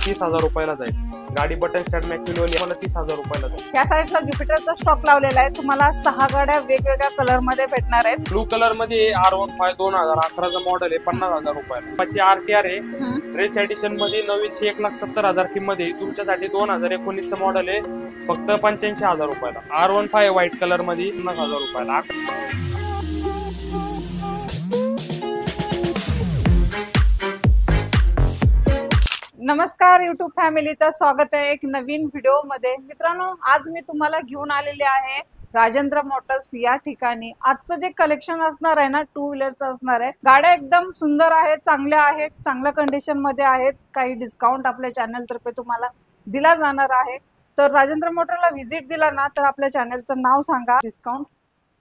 30,000 रुपयाला जाईल। गाडी बटन स्टार्ट मॅक्युअली तुम्हाला 30,000 रुपयाला जाईल। या साईडला ज्युपिटरचा स्टॉक लावलेला आहे, तुम्हाला 6 गाड्या वेगवेगळ्या कलर मध्ये भेटणार आहेत। ब्लू कलर मध्ये R15 2011 मॉडेल आहे 50,000 रुपयाला। त्याची RTR आहे रेस एडिशन मध्ये नवीनची 1,70,000 किंमत आहे। तुमच्यासाठी 2019 मॉडेल आहे फक्त 85,000 रुपयाला। R15 व्हाईट कलर मध्ये 50,000 रुपयाला। नमस्कार युट्यूब फॅमिलीचं स्वागत आहे एक नवीन व्हिडिओ मध्ये। मित्रांनो, आज मी तुम्हाला घेऊन आलेले आहे राजेंद्र मोटर्स या ठिकाणी। आजचं जे कलेक्शन असणार आहे ना, 2 व्हीलरचं असणार आहे। गाड्या एकदम सुंदर आहेत, चांगल्या आहेत, चांगल्या कंडिशन मध्ये आहेत। काही डिस्काउंट आपल्या चॅनल तर्फे तुम्हाला दिला जाणार आहे। तर राजेंद्र मोटरला व्हिजिट दिला ना तर आपल्या चॅनलचं नाव सांगा, डिस्काउंट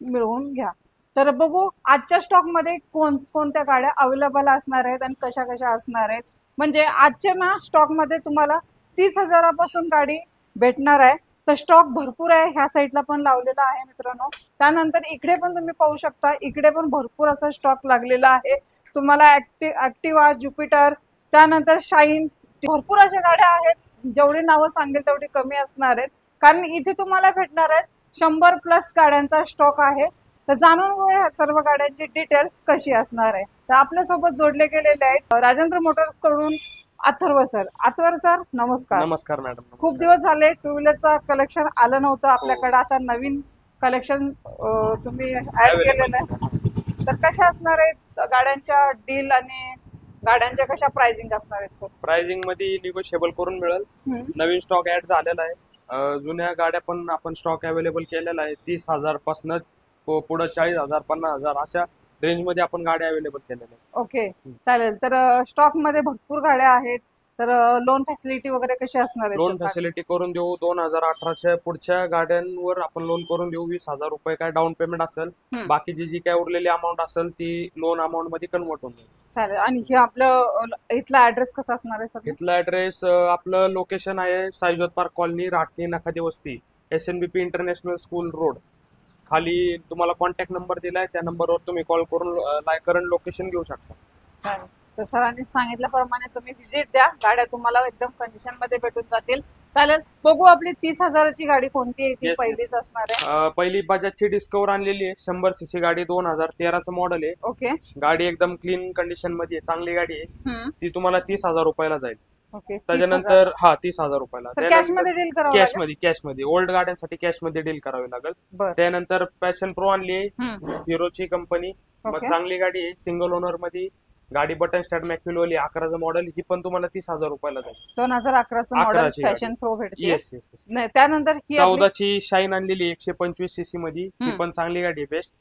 मिळवून घ्या। तर बघू आजच्या स्टॉक मध्ये कोणत्या गाड्या अवेलेबल असणार आहेत आणि कशा कशा असणार आहेत। म्हणजे आजच्या ना स्टॉक मध्ये तुम्हाला 30,000 पासून गाडी भेटणार आहे। तर स्टॉक भरपूर आहे, ह्या साईडला पण लावलेला आहे मित्रांनो। त्यानंतर इकडे पण तुम्ही पाहू शकता, इकडे पण भरपूर असा स्टॉक लागलेला आहे तुम्हाला। ऍक्टिवा, ज्युपिटर, त्यानंतर शाईन, भरपूर अशा गाड्या आहेत। जेवढी नावं सांगेल तेवढी कमी असणार आहेत, कारण इथे तुम्हाला भेटणार आहेत 100+ गाड्यांचा स्टॉक आहे। तर जाणून घेऊया सर्व गाड्यांची डिटेल्स कशी असणार आहे। तर आपल्या सोबत जोडले गेलेले आहेत राजेंद्र मोटर्स कडून अथर्व सर। अथर्व सर नमस्कार। नमस्कार मॅडम। खूप दिवस झाले 2 व्हीलरचा कलेक्शन आलं नव्हतं आपल्याकडे, आता नवीन कलेक्शन तुम्ही ऍड केलेलं आहे। तर कशा असणार आहेत गाड्यांच्या डील आणि गाड्यांच्या कशा प्राइसिंग असणार आहेत सर? प्राइसिंग मध्ये निगोशिएबल करून मिळेल। नवीन स्टॉक ऍड झालेला आहे। जुन्या गाड्या पण आपण स्टॉक अवेलेबल केलेला आहे। 30,000 पासून पुढे 40,000 50,000 अशा रेंज मध्ये आपण गाड्या अवेलेबल केलेल्या आहेत। ओके, चालेल। तर स्टॉक मध्ये भरपूर गाड्या आहेत, तर लोन फॅसिलिटी वगैरे कशी असणार आहे? लोन फॅसिलिटी करून देऊ। 2018च्या पुढच्या गाड्यांवर आपण लोन करून देऊ। 20,000 रुपये काय डाऊन पेमेंट असेल, बाकीची जी काय उरलेली अमाऊंट असेल ती लोन अमाऊंट मध्ये कन्वर्ट होऊन जाईल। चालेल। आणि हे आपलं इथला ऍड्रेस कसा असणार आहे सर? इथला ऍड्रेस आपलं लोकेशन आहे साईजोत पार्क कॉलनी, राटणी, नखादी वस्ती, SNBP इंटरनॅशनल स्कूल रोड। खाली तुम्हाला कॉन्टॅक्ट नंबर दिलाय, त्या नंबरवर तुम्ही कॉल करून करंट लोकेशन घेऊ शकता। चालेल। तर सरांनी सांगितल्याप्रमाणे तुम्ही व्हिजिट द्या, गाड्या तुम्हाला एकदम कंडिशन मध्ये भेटून जातील। चालेल, बघू आपली 30,000ची गाडी कोणती आहे, ती पहिलीच असणार आहे। पहिली बजाजची डिस्कवर आणलेली आहे, 100 cc गाडी, 2013चं मॉडेल आहे। ओके, गाडी एकदम क्लीन कंडिशन मध्ये आहे, चांगली गाडी आहे। ती तुम्हाला 30,000 रुपयाला जाईल। ओके, त्याच्यानंतर 30,000 रुपयाला कॅश मध्ये डील करावं? कॅश मध्ये ओल्ड गाड्यांसाठी कॅश मध्ये डील करावी लागेल। त्यानंतर पॅशन प्रो आणली आहे, हिरोची कंपनी, चांगली गाडी आहे, सिंगल ओनर मध्ये गाडी, बटन स्टार्ट मॅक्युअली 11चं मॉडेल, ही पण तुम्हाला 30,000 रुपयाला जाईल। 2011चं मॉडेल पॅशन प्रो भेटते। येस। त्यानंतर ही 14ची शाईन आणलेली 125 cc मध्ये, ही पण चांगली गाडी आहे, बेस्ट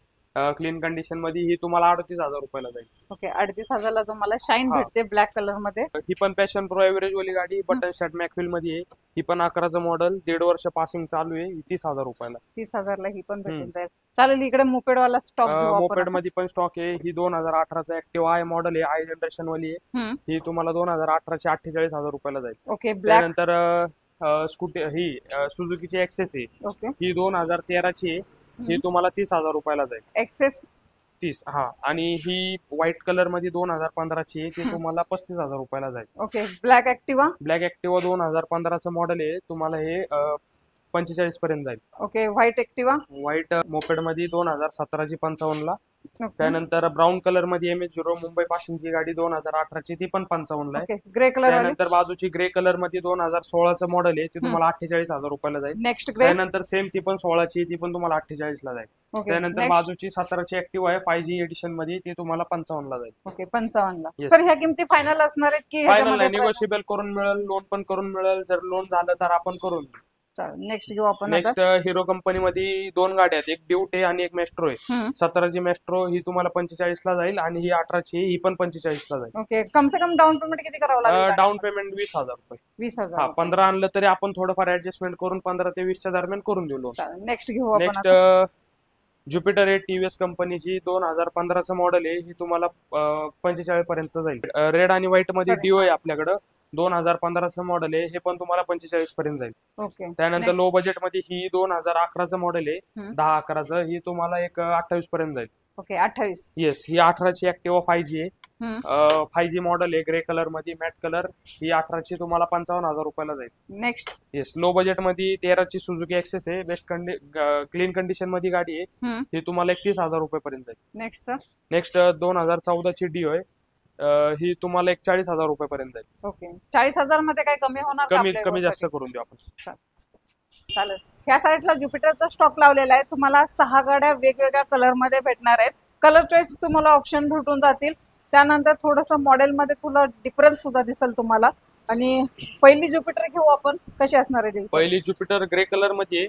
क्लीन कंडिशन मध्ये, ही तुम्हाला 38,000 रुपयाला जाईल। ओके, 38,000ला तुम्हाला शाईन भेटते ब्लॅक कलर मध्ये। ही पण पॅशन प्रो एव्हरेज वाली गाडी, बटन स्टार्ट मॅक्युअल मध्ये आहे, ही पण 11चं मॉडेल, 1.5 वर्ष पासिंग चालू आहे, 30,000 रुपयाला। 30,000ला ही पण भेटून जाईल। चालेल, इकडे मोपेड वाला स्टॉक मोपेड मध्ये पण स्टॉक आहे। ही 2018चा ऍक्टिव्हा आहे, मॉडेल आहे, आय जनरेशन वाली आहे, ही तुम्हाला 2018ची 48,000 रुपयाला जाईल। ओके, त्यानंतर स्कूटी ही सुझुकीची एक्सेस आहे, ही 2013ची आहे, ही तुम्हाला 30,000 रुपयाला जाईल। एक्सेस 30, आणि ही व्हाईट कलर मध्ये 2015ची आहे, ती तुम्हाला 35,000 रुपयाला जाईल। ओके, ब्लॅक ऍक्टिवा 2015चं मॉडेल आहे, तुम्हाला हे 45 पर्यंत जाईल। Okay, white Activa, white moped मध्ये 2017ची 55ला। त्यानंतर ब्राऊन कलर मध्ये MH0 मुंबई पासिंगची गाडी, 2018ची, ती पण 55ला आहे। ग्रे कलर, त्यानंतर बाजूची ग्रे कलर मध्ये 2016चं मॉडेल आहे, ती तुम्हाला 48,000 रुपयाला जाईल। नेक्स्ट ग्रे, त्यानंतर सेम ती पण 16ची, ती पण तुम्हाला 48ला जाईल। त्यानंतर बाजूची 17ची ऍक्टिव्हा आहे 5G एडिशन मध्ये, ती तुम्हाला 55ला जाईल। ओके, 55ला। सर ह्या किमती फायनल असणार आहेत की फायनल नाही, निगोशिएबल करून मिळेल, लोन पण करून मिळेल, जर लोन झालं तर आपण करून देऊ। नेक्स्ट घेऊ आपण। नेक्स्ट हिरो कंपनी मध्ये 2 गाड्या आहेत, एक ड्यूट आहे आणि एक मेस्ट्रो आहे। 17ची मेस्ट्रो ही तुम्हाला 45ला जाईल, आणि ही 18ची, ही पण 45ला जाईल। ओके, कम से कम डाऊन पेमेंट किती करावं लागेल? डाऊन पेमेंट 20,000 रुपये। 20,000? 15 आणलं तरी आपण थोडंफार ऍडजस्टमेंट करून 15 ते 20च्या दरम्यान करून देऊ लोन। नेक्स्ट घेऊ आपण। नेक्स्ट ज्युपिटर आहे, TVS कंपनीची, 2015चं मॉडेल आहे, ही तुम्हाला 45 पर्यंत जाईल। रेड आणि व्हाईट मध्ये डिओ आहे आपल्याकडं, 2015चं मॉडेल आहे, हे पण तुम्हाला 45 पर्यंत जाईल। ओके, त्यानंतर लो बजेट मध्ये ही 2011चं मॉडेल आहे, 10-11चं, ही तुम्हाला एक 28 पर्यंत जाईल। ओके 28. येस, ही 18ची ऍक्टिवा 5G आहे. 5G मॉडेल आहे, ग्रे कलर मध्ये मॅट कलर. ही 18ची तुम्हाला 55,000 रुपयाला जाईल. नेक्स्ट. येस, लो बजेट मध्ये 13ची सुझुकी ऍक्सेस आहे, बेस्ट क्लीन कंडिशन मध्ये गाडी आहे. ही तुम्हाला 31,000 रुपयापर्यंत जाईल. नेक्स्ट. नेक्स्ट 2014ची डिओ आहे. ही तुम्हाला 40,000 रुपयापर्यंत जाईल. ओके 40,000 मध्ये काय कमी होणार? कमी जास्त करून देऊ आपण. चालेल. ह्या साईडला ज्युपिटरचा स्टॉक लावलेला आहे. तुम्हाला 6 गाड्या वेगवेगळ्या कलर मध्ये भेटणार आहेत. कलर चॉईस तुम्हाला ऑप्शन भेटून जातील. त्यानंतर थोडस मॉडेल मध्ये तुला डिफरन्स सुद्धा दिसेल तुम्हाला. आणि पहिली ज्युपिटर घेऊ आपण, कशी असणार आहे? पहिली ज्युपिटर ग्रे कलर मध्ये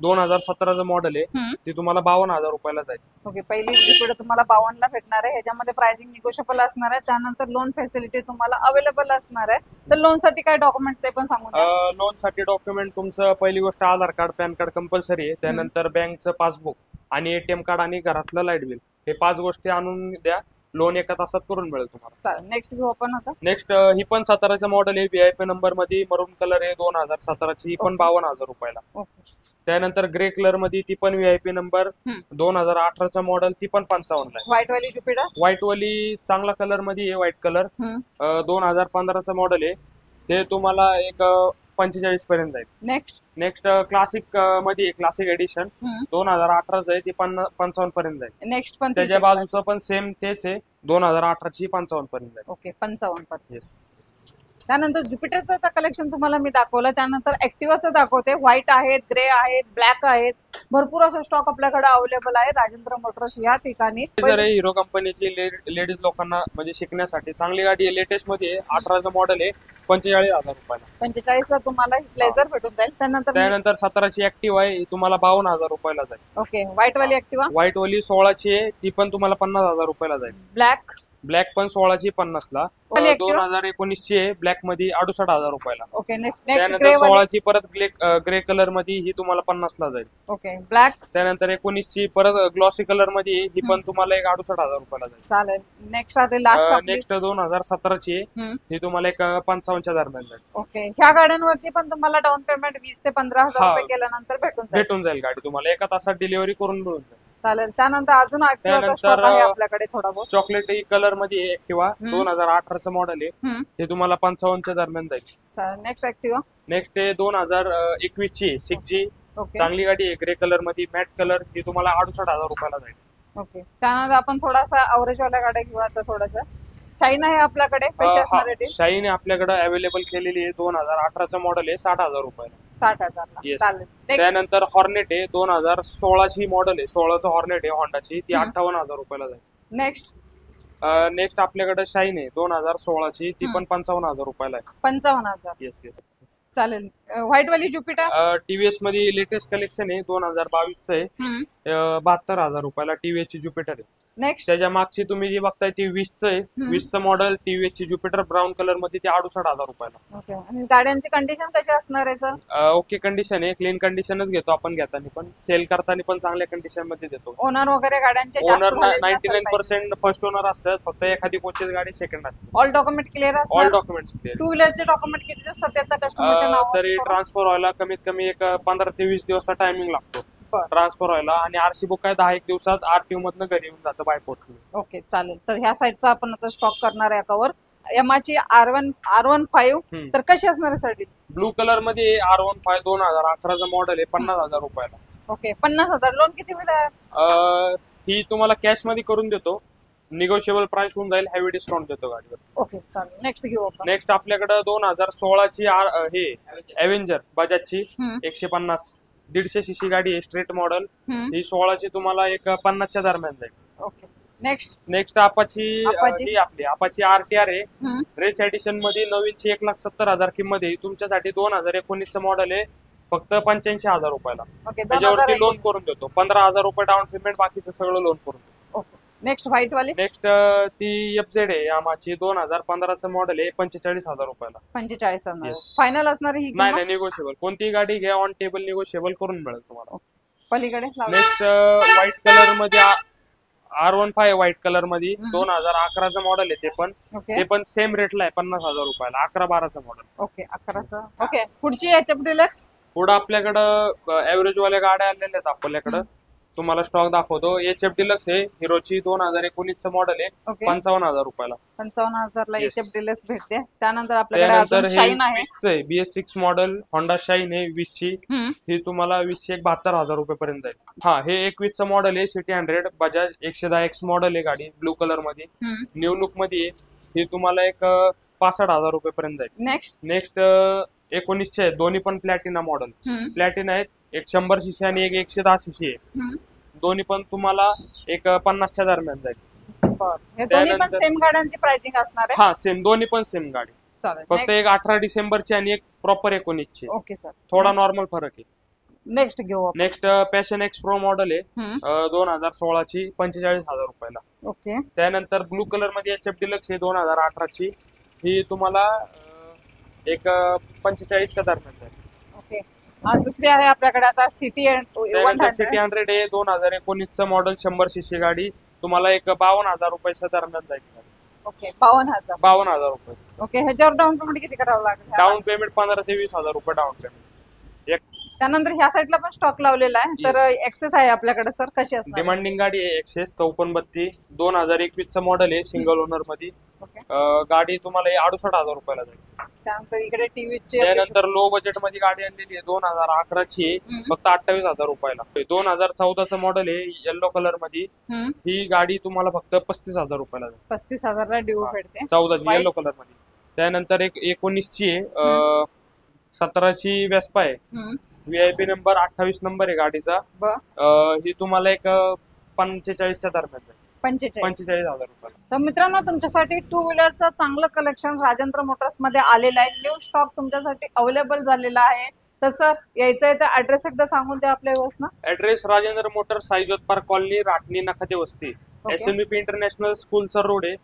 2017चं मॉडेल आहे. ती तुम्हाला 52,000 रुपयाला जाईल. ओके, पहिली ज्युपिटर तुम्हाला 52 ला भेटणार आहे. ह्याच्यामध्ये प्राइसिंग निगोशिएबल असणार आहे. त्यानंतर लोन फॅसिलिटी तुम्हाला अवेलेबल असणार आहे. तर लोन साठी काय डॉक्युमेंट ते पण सांगून द्या. लोन साठी डॉक्युमेंट तुमचं पहिली गोष्ट आधार कार्ड, पॅन कार्ड कंपल्सरी आहे. त्यानंतर बँकचं पासबुक आणि ATM कार्ड आणि घरातलं लाईट बिल, हे 5 गोष्टी आणून द्या. लोन 1 तासात करून मिळेल तुम्हाला. नेक्स्ट घेऊ आपण आता. नेक्स्ट ही पण 17चं मॉडेल आहे, VIP नंबर मध्ये, मरून कलर आहे, 2017ची. ही पण 52,000 रुपयाला. त्यानंतर ग्रे कलर मध्ये ती पण VIP नंबर, 2018चं मॉडेल, ती पण 55 ला. व्हाईट वाली ज्युपिटर, व्हाईट वाली चांगला कलर मध्ये आहे, व्हाईट कलर. 2015चं मॉडेल आहे, ते तुम्हाला एक 45 पर्यंत जाईल. नेक्स्ट क्लासिक मध्ये, क्लासिक एडिशन 2018चं आहे, ती 55 पर्यंत जाईल. नेक्स्ट पण त्याच्या बाजूचं पण सेम तेच आहे, 2018ची 55 पर्यंत जाईल. ओके 55 पर्यंत. येस. त्यानंतर ज्युपिटरचं कलेक्शन तुम्हाला मी दाखवलं. त्यानंतर ऍक्टिवाचं दाखवते. व्हाईट आहेत, ग्रे आहेत, ब्लॅक आहेत. भरपूर असं स्टॉक आपल्याकडे अवेलेबल आहे राजेंद्र मोटर्स या ठिकाणी. हिरो कंपनीची लेडीज लोकांना म्हणजे शिकण्यासाठी चांगली गाडी आहे. लेटेस्ट मध्ये 18चं मॉडेल आहे, 45,000 रुपयाला. 45 ला तुम्हाला ब्लेझर भेटून जाईल. त्यानंतर 17ची ऍक्टिवा आहे, तुम्हाला 52,000 रुपयाला जाईल. ओके, व्हाईट वाली ऍक्टिवा, व्हाईट वाली 16ची आहे, ती पण तुम्हाला 50,000 रुपयाला जाईल. ब्लॅक पण 16ची 50 ला. 2019ची आहे, ब्लॅक मध्ये 68,000 रुपयाला. ओके. त्यानंतर 16ची परत ग्रे कलर मध्ये, ही तुम्हाला 50 ला जाईल. ओके. ब्लॅक. त्यानंतर 19ची परत ग्लॉसी कलर मध्ये, ही पण तुम्हाला 68,000 रुपयाला जाईल. चालेल. नेक्स्ट 2017ची आहे, ही तुम्हाला 55च्या दरम्यान जाईल. ओके. ह्या गाड्यांवरती पण तुम्हाला डाऊन पेमेंट 20 ते 15,000 रुपये केल्यानंतर भेटून जाईल गाडी तुम्हाला. 1 तासात डिलिव्हरी करून मिळून जाईल. चालेल. त्यानंतर अजून आपल्याकडे थोडा बहुत चॉकलेट कलर मध्ये ऍक्टिवा 2018चं मॉडेल आहे, ते तुम्हाला 55च्या दरम्यान जाईल. नेक्स्ट ऍक्टिवा, नेक्स्ट आहे 2021ची 6G, चांगली गाडी आहे, ग्रे कलर मध्ये मॅट कलर, ती तुम्हाला 68,000 रुपयाला जाईल. ओके. त्यानंतर आपण थोडासा अवरेज वाल्या गाड्या घेऊ. आता थोडासा शाईन आहे आपल्याकडे, कशी असणार आहे? शाईन आपल्याकडे अवेलेबल केलेली आहे, 2018चं मॉडेल आहे, 60,000 रुपयाला. 60,000. चालेल. त्यानंतर हॉर्नेट आहे, 2016ची मॉडेल आहे, 16चं हॉर्नेट आहे होंडाची, ती 58,000 रुपयाला जाईल. नेक्स्ट आपल्याकडे शाईन आहे 2016ची, ती पण 55,000 रुपयाला आहे. 55,000. येस. चालेल. व्हाईट वाली ज्युपिटर TVS मध्ये लेटेस्ट कलेक्शन आहे, 2022चं आहे, 72,000 रुपयाला TVS ची ज्युपिटर आहे. नेक्स्ट त्याच्या मागची तुम्ही जी बघताय ती 20चं आहे, 20चं मॉडेल, TVS ची ज्युपिटर ब्राऊन कलर मध्ये, ती 68,000 रुपयाला. ओके. आणि गाड्यांची कंडिशन कशी असणार आहे सर? ओके कंडिशन आहे, क्लीन कंडिशनच घेतो आपण घेताना पण, सेल करताना पण चांगल्या कंडिशन मध्ये देतो. ओनर वगैरे गाड्यांचे ओनर 99% फर्स्ट ओनर असतात, फक्त एखादी कोचेस गाडी सेकंड असते. ऑल डॉक्युमेंट क्लिअर असतात. All documents clear. 2 व्हीलरचे डॉक्युमेंट किती दिवस सध्याचा कस्टमरच्या नावावर? तरी ट्रान्सफर व्हायला कमीत कमी 15 ते 20 दिवसचा टायमिंग लागतो ट्रान्सफर व्हायला, आणि RC बुक काय 10-1 दिवसात RTO मधनं घरी येऊन जातं बाय पोर्ट. ओके. चालेल. तर ह्या साईडचा आपण आता स्टॉक करणार आहे कव्हर. यामाची R15, तर कशी असणार आहे साठी? ब्लू कलर मध्ये R15 2018चं मॉडेल आहे, 50,000 रुपयाला. ओके. 50,000. लोन किती मिळेल? ही तुम्हाला कॅश मध्ये करून देतो, निगोशिएबल प्राइस होऊन जाईल, हेवी डिस्काउंट देतो गाडीवर. ओके. चालेल. नेक्स्ट घेऊ आपण. नेक्स्ट आपल्याकडे 2016ची हे एव्हेंजर बजाजची 150 150 cc गाडी आहे, स्ट्रेट मॉडेल, ही 16ची तुम्हाला 50च्या दरम्यान जाईल. ओके. नेक्स्ट अपाची आपली अपाची RTR आहे, रेस एडिशन मध्ये, नवीनची 1,70,000 किंमत आहे. तुमच्यासाठी 2019चं मॉडेल आहे, फक्त 85,000 रुपयाला. त्याच्यावरती लोन करून देतो, 15,000 रुपये डाऊन पेमेंट, बाकीचं सगळं लोन करून देतो. नेक्स्ट व्हाईट वाली, नेक्स्ट ती FZ आहे, यामाची 2015चं मॉडेल आहे, 45,000 रुपयाला. 45,000 फायनल असणार ही? नाही, निगोशिएबल. कोणती गाडी घ्या, ऑन टेबल निगोशिएबल करून मिळेल तुम्हाला. पलीकडे नेक्स्ट व्हाईट कलर मध्ये R15 व्हाईट कलर मध्ये, 2011चं मॉडेल आहे, ते पण सेम रेटला आहे, 50,000 रुपयाला. 11-12चं मॉडेल. ओके. 11चं. ओके. पुढची HF डिलक्स. पुढे आपल्याकडं ऍव्हरेज वाल्या गाड्या आलेल्या आहेत आपल्याकडं. तुम्हाला स्टॉक दाखवतो. HF डिलक्स आहे, हिरोची 2019 मॉडेल आहे, ओके 55,000 रुपयाला. 55,000ला Yes. HF डिलक्स भेटते. त्यानंतर आपल्याकडे त्यानंतर अजून हे शाईन आहे. 20चं आहे, BS6 मॉडेल होंडा शाईन आहे 20ची. हम्म, ही तुम्हाला 20ची 72,000 रुपयापर्यंत जाईल. हा, हे 21चं मॉडेल आहे, सिटी 100 बजाज 110X मॉडेल आहे गाडी, ब्लू कलर मध्ये, हम्म. न्यू लुक मध्ये आहे. ही तुम्हाला एक 65,000 रुपयापर्यंत जाईल. नेक्स्ट 19चे आहे, दोन्ही पण प्लॅटिना मॉडेल. हम्म, प्लॅटिना आहेत, एक 100cc आणि एक 110cc आहे. हम्म. दोन्ही पण तुम्हाला एक 50च्या दरम्यान जाईल. बरं. हे दोन्ही पण त्यानंतर- सेम गाड्यांची प्राइसिंग असणार आहे. हा, सेम, दोन्ही पण सेम गाडी. चालेल. फक्त एक 18 डिसेंबरची आणि एक प्रॉपर 19ची. Okay sir. थोडा नॉर्मल फरक आहे. नेक्स्ट घेऊ आपण. Next passion X pro model आहे, हम्म, 2016ची, 45,000 रुपयाला. ओके त्यानंतर ब्लू कलर मध्ये HF डिलक्स आहे 2018ची. ही तुम्हाला एक 45च्या दरम्यान जाईल. ओके. दुसरी आहे आपल्याकडे आता सिटी त्यानंतर सिटी 100 आहे 2019चं मॉडेल, 100cc गाडी, तुम्हाला एक 52,000 रुपयाच्या दरम्यान जाईल. ओके 52,000. 52,000 रुपये. ओके. ह्याच्यावर डाऊन पेमेंट किती करावं लागेल? डाऊन पेमेंट 15,000 ते 20,000 रुपये डाऊन पेमेंट. त्यानंतर ह्या साईडला पण स्टॉक लावलेला आहे. तर एक्सेस आहे आपल्याकडे सर, कशी असणार? डिमांडिंग गाडी आहे, एक्सेस 5432, 2021चं मॉडेल आहे, सिंगल ओनर मध्ये. ओके. गाडी तुम्हाला 68,000 रुपयाला जाईल. त्यानंतर इकडे टीव्हीची त्यानंतर लो बजेट मध्ये गाडी आणलेली आहे, 2011ची आहे, फक्त 28,000 रुपयाला. 2014चं मॉडेल आहे, येलो कलर मध्ये. ही गाडी तुम्हाला फक्त 35,000 रुपयाला जाईल. 35,000ला ड्यू भेटते. 14ची White. येलो कलर मध्ये. त्यानंतर एक 19ची आहे, 17ची वेस्पा आहे, VIP नंबर 28 नंबर आहे गाडीचा. ही तुम्हाला एक 45च्या दरम्यान जाईल. 45,000 रुपयाला. तर मित्रांनो, तुमच्यासाठी टू व्हीलरचं चांगलं कलेक्शन राजेंद्र मोटर्स मध्ये आलेलं आहे. न्यू स्टॉक तुमच्यासाठी अवेलेबल झालेला आहे. तर सर, यायचं आहे तर ऍड्रेस एकदा सांगून द्या आपल्या व्यवस्था. Address Rajendra motors, Saijyot park colony, Rahatani, Nakhate वस्ती. SMBP इंटरनॅशनल स्कूलचा रोड आहे,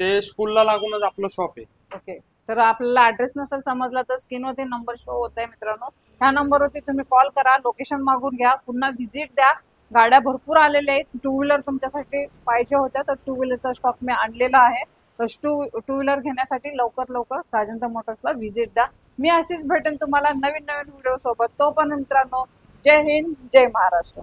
ते स्कूलला लागूनच आपलं शॉप आहे. ओके. तर आपल्याला ऍड्रेस नसेल समजला तर स्क्रीनवरती नंबर शो होत आहे मित्रांनो. ह्या नंबरवरती तुम्ही कॉल करा, लोकेशन मागून घ्या, पुन्हा व्हिजिट द्या. गाड्या भरपूर आलेल्या आहेत. टू व्हीलर तुमच्यासाठी पाहिजे होत्या तर टू व्हीलरचा स्टॉक मी आणलेला आहे. तर टू व्हीलर घेण्यासाठी लवकर राजेंद्र मोटर्सला व्हिजिट द्या. मी अशीच भेटेन तुम्हाला नवीन व्हिडिओ सोबत. तो पण मित्रांनो, जय हिंद, जय महाराष्ट्र.